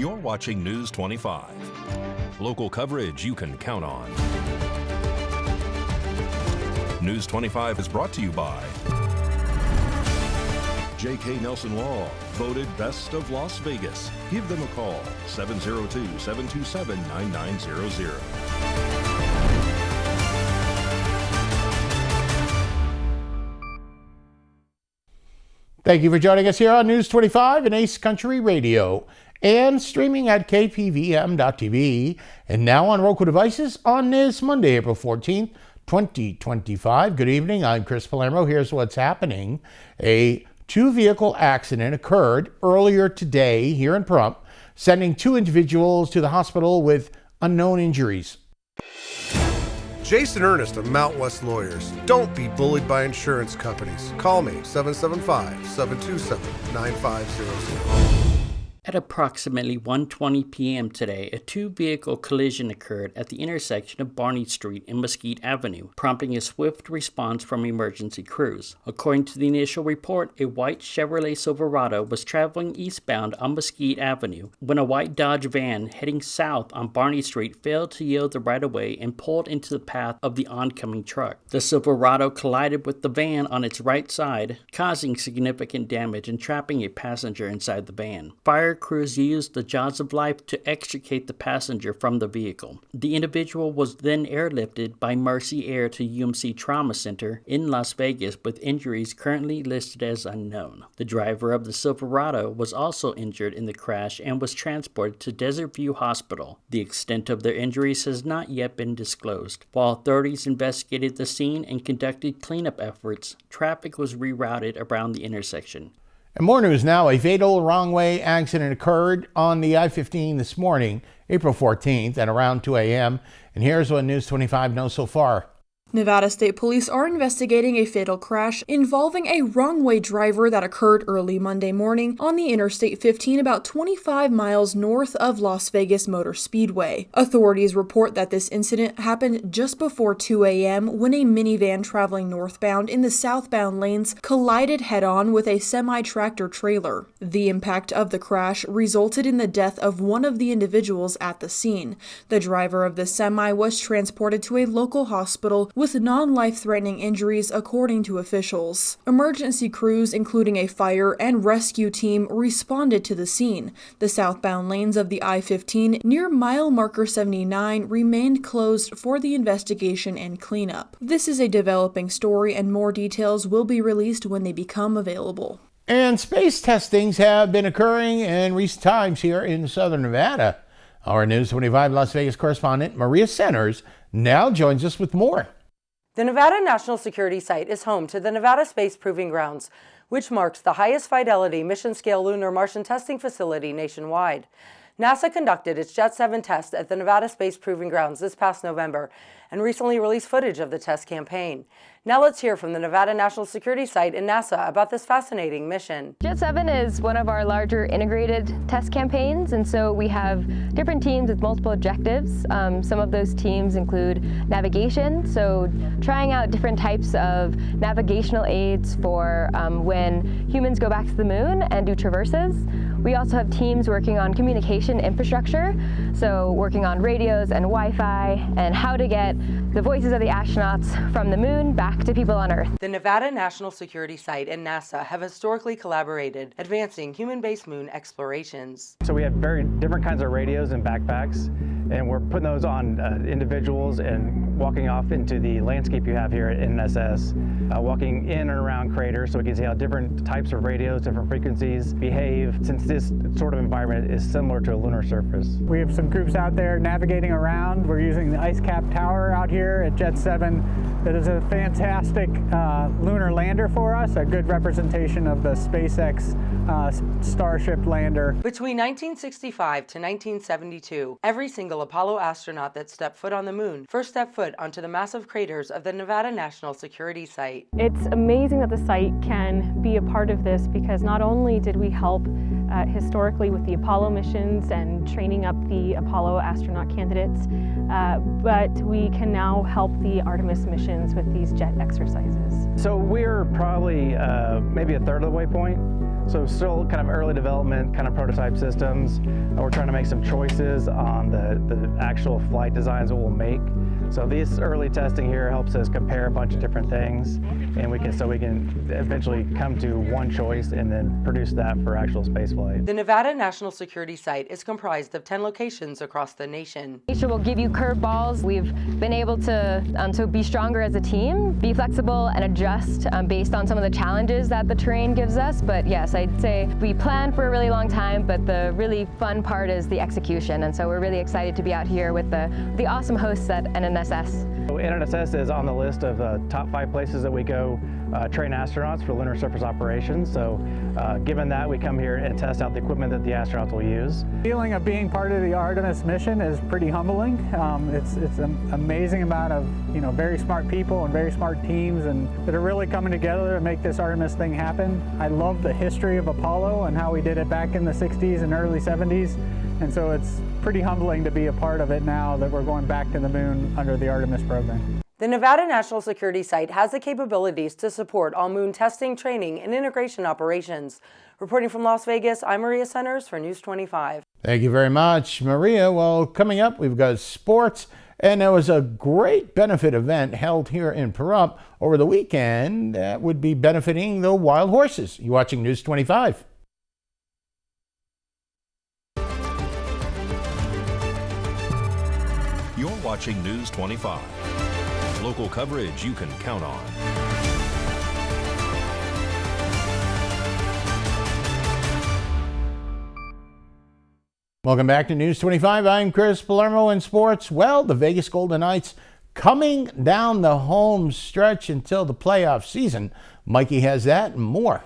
You're watching News 25. Local coverage you can count on. News 25 is brought to you by J.K. Nelson Law, voted Best of Las Vegas. Give them a call, 702-727-9900. Thank you for joining us here on News 25 and Ace Country Radio, and streaming at KPVM.TV, and now on Roku devices on this Monday, April 14th, 2025. Good evening, I'm Chris Palermo. Here's what's happening. A two-vehicle accident occurred earlier today here in Pahrump, sending two individuals to the hospital with unknown injuries. Jason Ernest of Mount West Lawyers. Don't be bullied by insurance companies. Call me, 775-727-9500. At approximately 1:20 p.m. today, a two-vehicle collision occurred at the intersection of Barney Street and Mesquite Avenue, prompting a swift response from emergency crews. According to the initial report, a white Chevrolet Silverado was traveling eastbound on Mesquite Avenue when a white Dodge van heading south on Barney Street failed to yield the right-of-way and pulled into the path of the oncoming truck. The Silverado collided with the van on its right side, causing significant damage and trapping a passenger inside the van. Fire crews used the jaws of life to extricate the passenger from the vehicle. The individual was then airlifted by Mercy Air to UMC Trauma Center in Las Vegas with injuries currently listed as unknown. The driver of the Silverado was also injured in the crash and was transported to Desert View Hospital. The extent of their injuries has not yet been disclosed. While authorities investigated the scene and conducted cleanup efforts, traffic was rerouted around the intersection. And more news now. A fatal wrong-way accident occurred on the I-15 this morning, April 14th, at around 2 a.m. And here's what News 25 knows so far. Nevada State Police are investigating a fatal crash involving a wrong-way driver that occurred early Monday morning on the Interstate 15 about 25 miles north of Las Vegas Motor Speedway. Authorities report that this incident happened just before 2 a.m. when a minivan traveling northbound in the southbound lanes collided head-on with a semi-tractor trailer. The impact of the crash resulted in the death of one of the individuals at the scene. The driver of the semi was transported to a local hospital with non-life-threatening injuries, according to officials. Emergency crews, including a fire and rescue team, responded to the scene. The southbound lanes of the I-15 near mile marker 79 remained closed for the investigation and cleanup. This is a developing story, and more details will be released when they become available. And space testings have been occurring in recent times here in southern Nevada. Our News 25 Las Vegas correspondent Maria Centers now joins us with more. The Nevada National Security Site is home to the Nevada Space Proving Grounds, which marks the highest fidelity mission-scale lunar Martian testing facility nationwide. NASA conducted its Jet 7 test at the Nevada Space Proving Grounds this past November and recently released footage of the test campaign. Now let's hear from the Nevada National Security Site and NASA about this fascinating mission. Jet 7 is one of our larger integrated test campaigns, and so we have different teams with multiple objectives. Some of those teams include navigation, so trying out different types of navigational aids for when humans go back to the moon and do traverses. We also have teams working on communication infrastructure, so working on radios and Wi-Fi and how to get the voices of the astronauts from the moon back to people on Earth. The Nevada National Security Site and NASA have historically collaborated, advancing human-based moon explorations. So we have very different kinds of radios and backpacks, and we're putting those on individuals and walking off into the landscape you have here at NSS, walking in and around craters so we can see how different types of radios, different frequencies behave, since this sort of environment is similar to a lunar surface. We have some groups out there navigating around. We're using the ice cap tower out here at Jet 7. That is a fantastic lunar lander for us, a good representation of the SpaceX Starship lander. Between 1965 to 1972, every single Apollo astronaut that stepped foot on the moon first stepped foot onto the massive craters of the Nevada National Security Site. It's amazing that the site can be a part of this, because not only did we help historically with the Apollo missions and training up the Apollo astronaut candidates, but we can now help the Artemis missions with these jet exercises. So we're probably maybe a third of the way point. So still kind of early development, kind of prototype systems. We're trying to make some choices on the actual flight designs that we'll make. So this early testing here helps us compare a bunch of different things, and we can eventually come to one choice and then produce that for actual space flight. The Nevada National Security Site is comprised of 10 locations across the nation. Nature will give you curveballs. We've been able to be stronger as a team, be flexible and adjust based on some of the challenges that the terrain gives us. But yes, I'd say we plan for a really long time, but the really fun part is the execution. And so we're really excited to be out here with the awesome hosts at NNSS. So NNSS is on the list of the top 5 places that we go train astronauts for lunar surface operations. So given that, we come here and test out the equipment that the astronauts will use. The feeling of being part of the Artemis mission is pretty humbling. It's an amazing amount of very smart people and very smart teams and that are really coming together to make this Artemis thing happen. I love the history of Apollo and how we did it back in the 60s and early 70s. And so it's pretty humbling to be a part of it now that we're going back to the moon under the Artemis program. The Nevada National Security Site has the capabilities to support all moon testing, training, and integration operations. Reporting from Las Vegas, I'm Maria Centers for News 25. Thank you very much, Maria. Well, coming up, we've got sports, and there was a great benefit event held here in Pahrump over the weekend that would be benefiting the wild horses. You're watching News 25. You're watching News 25. Local coverage you can count on. Welcome back to News 25. I'm Chris Palermo in sports. Well, the Vegas Golden Knights coming down the home stretch until the playoff season. Mikey has that and more.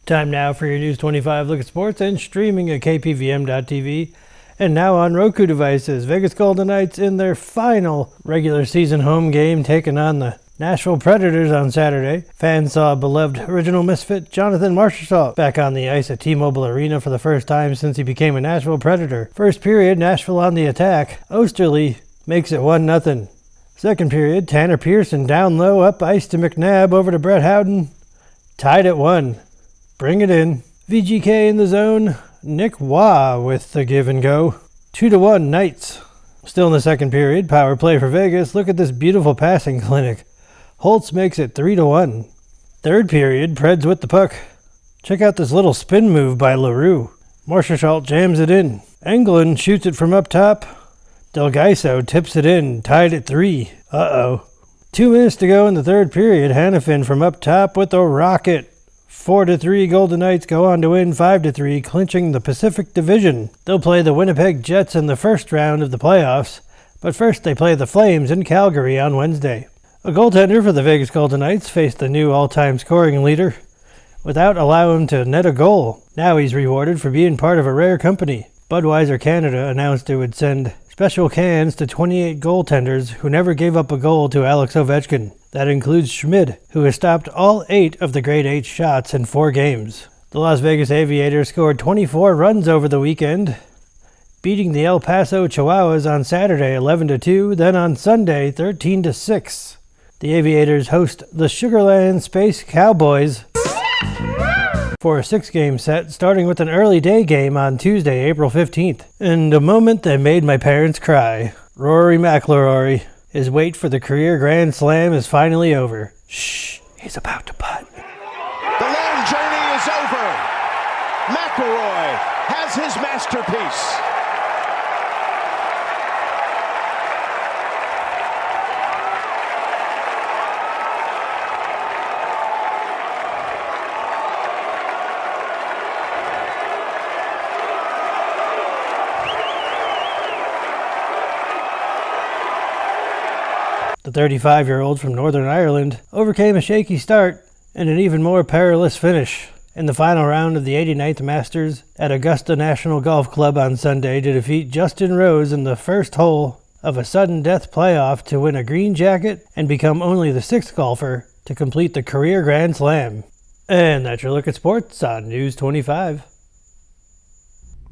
Time now for your News 25 look at sports and streaming at KPVM.TV and now on Roku devices. Vegas Golden Knights in their final regular season home game taking on the Nashville Predators on Saturday. Fans saw beloved original misfit Jonathan Marchessault back on the ice at T-Mobile Arena for the first time since he became a Nashville Predator. First period, Nashville on the attack. Osterley makes it 1-0. Second period, Tanner Pearson down low, up ice to McNabb, over to Brett Howden. Tied at 1. Bring it in. VGK in the zone. Nick Waugh with the give and go. 2-1 Knights. Still in the second period. Power play for Vegas. Look at this beautiful passing clinic. Holtz makes it 3-1. Third period. Preds with the puck. Check out this little spin move by LaRue. Marchessault jams it in. Englund shoots it from up top. Del Gaiso tips it in. Tied at 3. Uh-oh. 2 minutes to go in the third period. Hannafin from up top with a rocket. 4-3, Golden Knights go on to win 5-3, clinching the Pacific Division. They'll play the Winnipeg Jets in the first round of the playoffs, but first they play the Flames in Calgary on Wednesday. A goaltender for the Vegas Golden Knights faced the new all-time scoring leader without allowing him to net a goal. Now he's rewarded for being part of a rare company. Budweiser Canada announced it would send special cans to 28 goaltenders who never gave up a goal to Alex Ovechkin. That includes Schmid, who has stopped all 8 of the grade 8 shots in 4 games. The Las Vegas Aviators scored 24 runs over the weekend, beating the El Paso Chihuahuas on Saturday 11-2, then on Sunday 13-6. The Aviators host the Sugarland Space Cowboys for a 6-game set, starting with an early day game on Tuesday, April 15th. And a moment that made my parents cry. Rory McIlroy. His wait for the career Grand Slam is finally over. Shh, he's about to putt. The long journey is over. McIlroy has his masterpiece. The 35-year-old from Northern Ireland overcame a shaky start and an even more perilous finish in the final round of the 89th Masters at Augusta National Golf Club on Sunday to defeat Justin Rose in the first hole of a sudden death playoff to win a green jacket and become only the 6th golfer to complete the career Grand Slam. And that's your look at sports on News 25.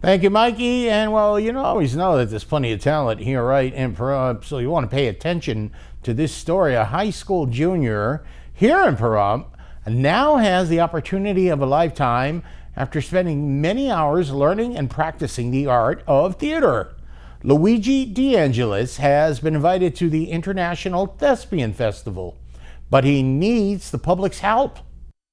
Thank you, Mikey. And well, you always know that there's plenty of talent here, right, in Pahrump, so you want to pay attention to this story. A high school junior here in Pahrump now has the opportunity of a lifetime after spending many hours learning and practicing the art of theater. Luigi DeAngelis has been invited to the International Thespian Festival, but he needs the public's help.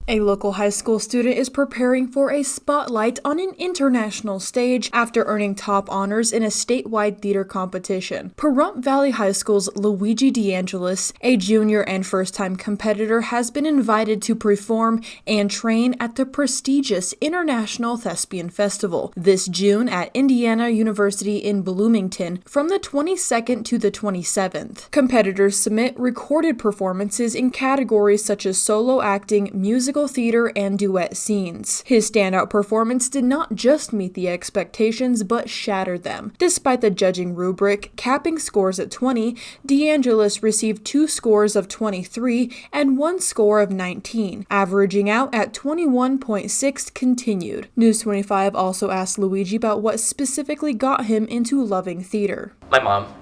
A local high school student is preparing for a spotlight on an international stage after earning top honors in a statewide theater competition. Pahrump Valley High School's Luigi DeAngelis, a junior and first-time competitor, has been invited to perform and train at the prestigious International Thespian Festival this June at Indiana University in Bloomington from the 22nd to the 27th. Competitors submit recorded performances in categories such as solo acting, musical theater, and duet scenes. His standout performance did not just meet the expectations, but shattered them. Despite the judging rubric capping scores at 20, DeAngelis received 2 scores of 23 and 1 score of 19, averaging out at 21.6 continued. News 25 also asked Luigi about what specifically got him into loving theater. My mom,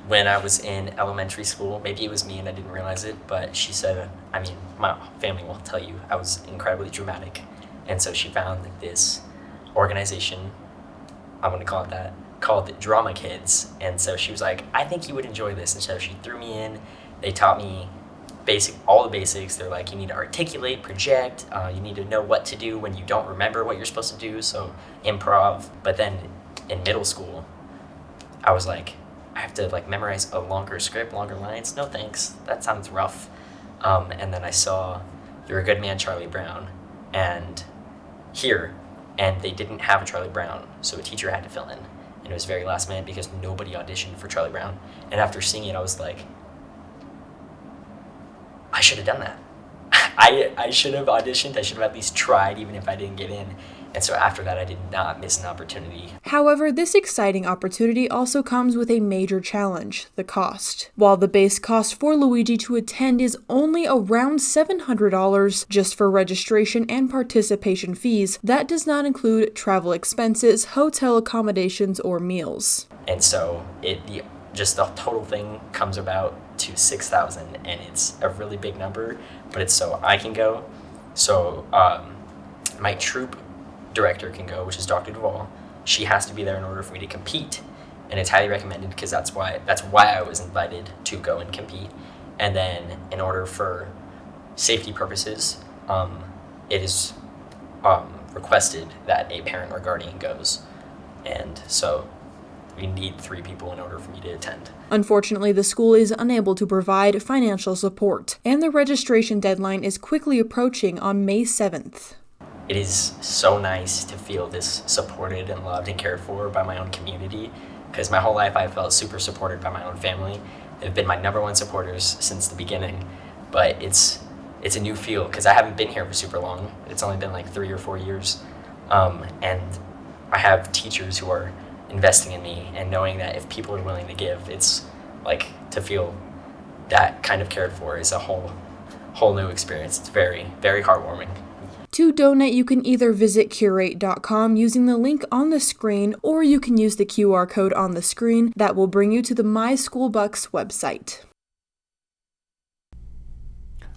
when I was in elementary school, maybe it was me and I didn't realize it, but she said, my family will tell you I was incredibly dramatic. And so she found this organization, I'm going to call it that, called the Drama Kids. And so she was like, I think you would enjoy this. And so she threw me in. They taught me all the basics. They're like, you need to articulate, project, you need to know what to do when you don't remember what you're supposed to do. So improv. But then in middle school, I was like, I have to memorize a longer script, longer lines. No thanks, that sounds rough. And then I saw You're a Good Man, Charlie Brown, and they didn't have a Charlie Brown, so a teacher had to fill in. And it was very last minute because nobody auditioned for Charlie Brown. And after seeing it, I was like, I should have done that. I should have auditioned. I should have at least tried, even if I didn't get in. And so after that, I did not miss an opportunity. However, this exciting opportunity also comes with a major challenge: the cost. While the base cost for Luigi to attend is only around $700 just for registration and participation fees, that does not include travel expenses, hotel accommodations, or meals. And so the total thing comes about to $6,000, and it's a really big number, but it's so I can go, so my troupe director can go, which is Dr. Duvall. She has to be there in order for me to compete, and it's highly recommended because that's why I was invited to go and compete. And then in order for safety purposes, it is requested that a parent or guardian goes, and so we need 3 people in order for me to attend. Unfortunately, the school is unable to provide financial support, and the registration deadline is quickly approaching on May 7th. It is so nice to feel this supported and loved and cared for by my own community, because my whole life I felt super supported by my own family. They've been my #1 supporters since the beginning, but it's a new feel because I haven't been here for super long. It's only been 3 or 4 years, and I have teachers who are investing in me, and knowing that if people are willing to give, it's to feel that kind of cared for is a whole new experience. It's very, very heartwarming. To donate, you can either visit curate.com using the link on the screen, or you can use the QR code on the screen that will bring you to the My School Bucks website.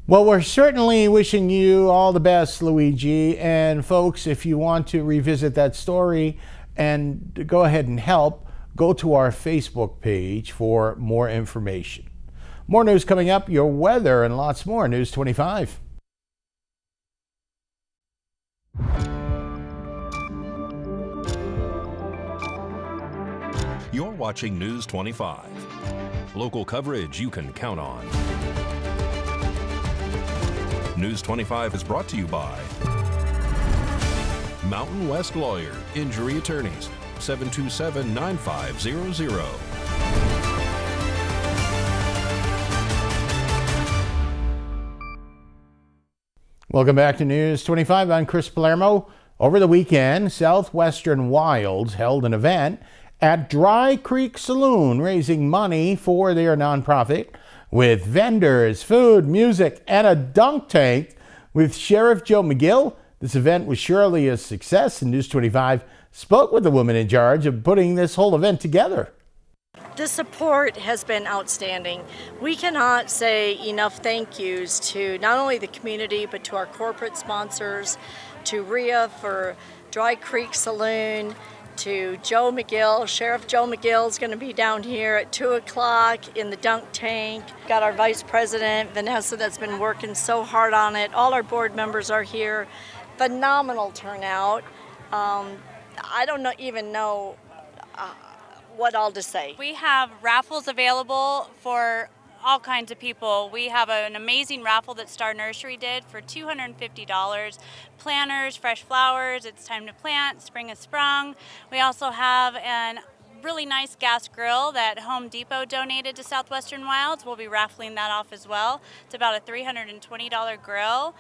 Well, we're certainly wishing you all the best, Luigi. And folks, if you want to revisit that story and go ahead and help, go to our Facebook page for more information. More news coming up, your weather, and lots more. News 25. You're watching News 25. Local coverage you can count on. News 25 is brought to you by Mountain West Lawyer, Injury Attorneys, 727-9500. Welcome back to News 25. I'm Chris Palermo. Over the weekend, Southwestern Wilds held an event at Dry Creek Saloon, raising money for their nonprofit with vendors, food, music, and a dunk tank with Sheriff Joe McGill. This event was surely a success, and News 25 spoke with the woman in charge of putting this whole event together. The support has been outstanding. We cannot say enough thank yous to not only the community, but to our corporate sponsors, to RIA for Dry Creek Saloon, to Joe McGill. Sheriff Joe McGill is going to be down here at 2 o'clock in the dunk tank. Got our Vice President, Vanessa, that's been working so hard on it. All our board members are here. Phenomenal turnout. I don't even know what all to say. We have raffles available for all kinds of people. We have an amazing raffle that Star Nursery did for $250. Planters, fresh flowers, it's time to plant, spring has sprung. We also have a really nice gas grill that Home Depot donated to Southwestern Wilds. We'll be raffling that off as well. It's about a $320 grill.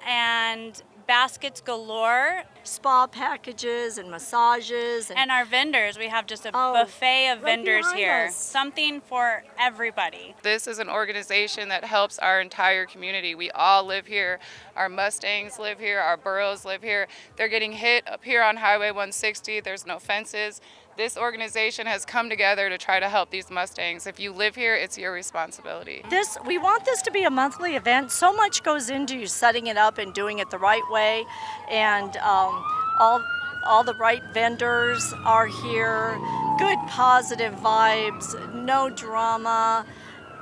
And baskets galore. Spa packages and massages. And our vendors. We have just a buffet of vendors here. Something for everybody. This is an organization that helps our entire community. We all live here. Our Mustangs live here. Our Burros live here. They're getting hit up here on Highway 160. There's no fences. This organization has come together to try to help these Mustangs. If you live here, it's your responsibility. We want this to be a monthly event. So much goes into setting it up and doing it the right way, and all the right vendors are here. Good positive vibes, no drama,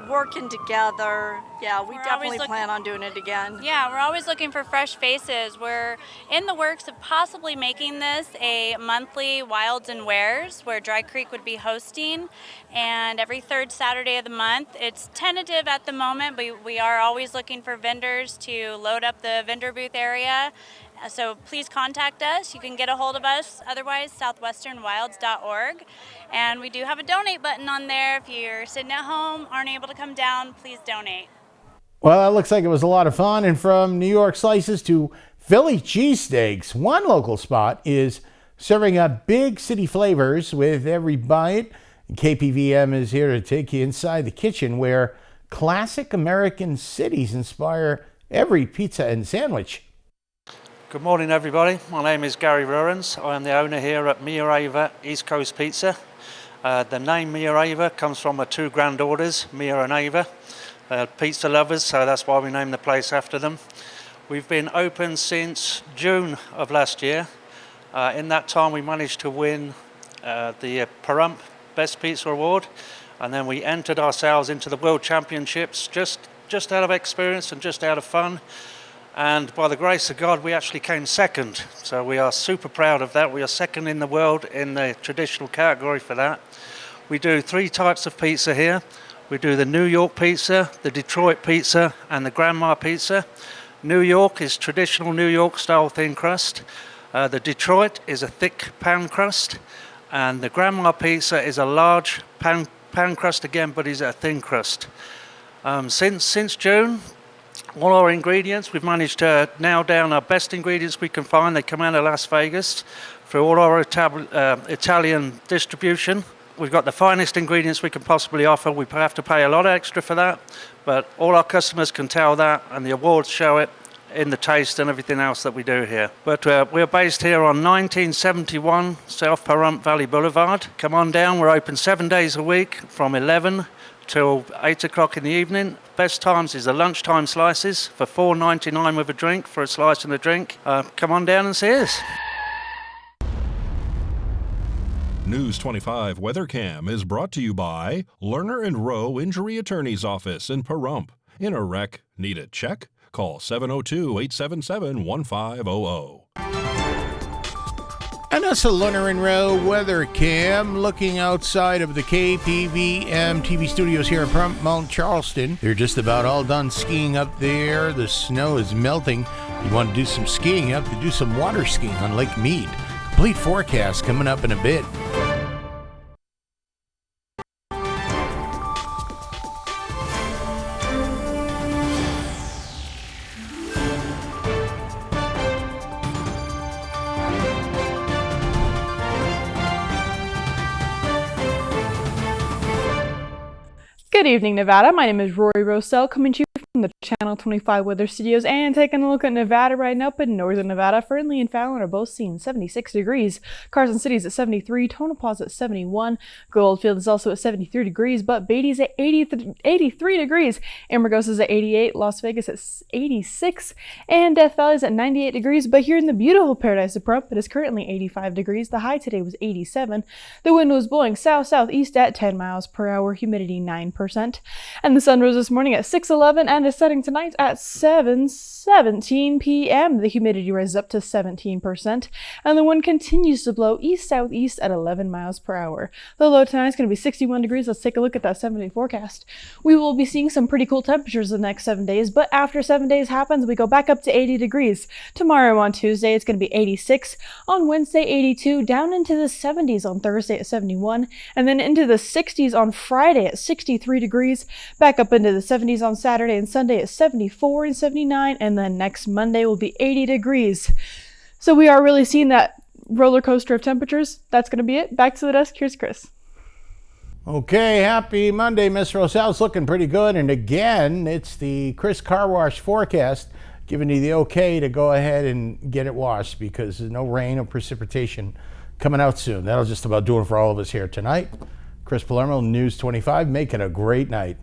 working together. Yeah, we definitely plan on doing it again. Yeah, we're always looking for fresh faces. We're in the works of possibly making this a monthly Wilds and Wares where Dry Creek would be hosting, and every third Saturday of the month. It's tentative at the moment, but we are always looking for vendors to load up the vendor booth area. So please contact us. You can get a hold of us, otherwise southwesternwilds.org. And we do have a donate button on there. If you're sitting at home, aren't able to come down, please donate. Well, that looks like it was a lot of fun. And from New York slices to Philly cheesesteaks, one local spot is serving up big city flavors with every bite. KPVM is here to take you inside the kitchen where classic American cities inspire every pizza and sandwich. Good morning, everybody. My name is Gary Rurens. I am the owner here at Mia Ava East Coast Pizza. The name Mia Ava comes from my two granddaughters, Mia and Ava. They're pizza lovers, so that's why we named the place after them. We've been open since June of last year. In that time, we managed to win the Pahrump Best Pizza Award, and then we entered ourselves into the World Championships just out of experience and just out of fun. And by the grace of God, we actually came second. So we are super proud of that. We are second in the world in the traditional category for that. We do 3 types of pizza here. We do the New York pizza, the Detroit pizza, and the Grandma pizza. New York is traditional New York style thin crust. The Detroit is a thick pan crust. And the Grandma pizza is a large pan crust again, but is a thin crust. Since June, all our ingredients, we've managed to nail down our best ingredients we can find. They come out of Las Vegas for all our Italian distribution. We've got the finest ingredients we can possibly offer. We have to pay a lot extra for that, but all our customers can tell that, and the awards show it in the taste and everything else that we do here. But we're based here on 1971 South Pahrump Valley Boulevard. Come on down. We're open 7 days a week from 11 till 8 o'clock in the evening. Best times is the lunchtime slices for $4.99 with a drink, for a slice and a drink. Come on down and see us. News 25 Weather Cam is brought to you by Lerner and Rowe Injury Attorney's Office in Pahrump. In a wreck, need a check? Call 702-877-1500. And that's a Lerner and Rowe Weather Cam looking outside of the KPVM TV studios here in Pahrump, Mount Charleston. They're just about all done skiing up there. The snow is melting. You want to do some skiing, you have to do some water skiing on Lake Mead. Complete forecast coming up in a bit. Good evening, Nevada. My name is Rory Rossell, coming to you from the Channel 25 Weather Studios and taking a look at Nevada right now. Up in northern Nevada, Fernley and Fallon are both seeing 76 degrees. Carson City's at 73, Tonopah's at 71, Goldfield is also at 73 degrees, but Beatty's at 83 degrees. Amargosa's at 88, Las Vegas at 86, and Death Valley's at 98 degrees. But here in the beautiful paradise of Pahrump, it is currently 85 degrees. The high today was 87. The wind was blowing south-southeast at 10 miles per hour, humidity 9%. And the sun rose this morning at 6:11 and is setting tonight at 7:17 p.m. The humidity rises up to 17%, and the wind continues to blow east-southeast at 11 miles per hour. The low tonight is going to be 61 degrees. Let's take a look at that 7-day forecast. We will be seeing some pretty cool temperatures the next 7 days, but after 7 days happens, we go back up to 80 degrees. Tomorrow on Tuesday, it's going to be 86. On Wednesday, 82. Down into the 70s on Thursday at 71, and then into the 60s on Friday at 63 degrees. Back up into the 70s on Saturday and Sunday at 74 and 79, and then next Monday will be 80 degrees. So we are really seeing that roller coaster of temperatures. That's going to be it. Back to the desk. Here's Chris. Okay, happy Monday, Miss Rosell's looking pretty good. And again, it's the Chris Car Wash forecast giving you the okay to go ahead and get it washed because there's no rain or precipitation coming out soon. That'll just about do it for all of us here tonight. Chris Palermo, News 25. Make it a great night.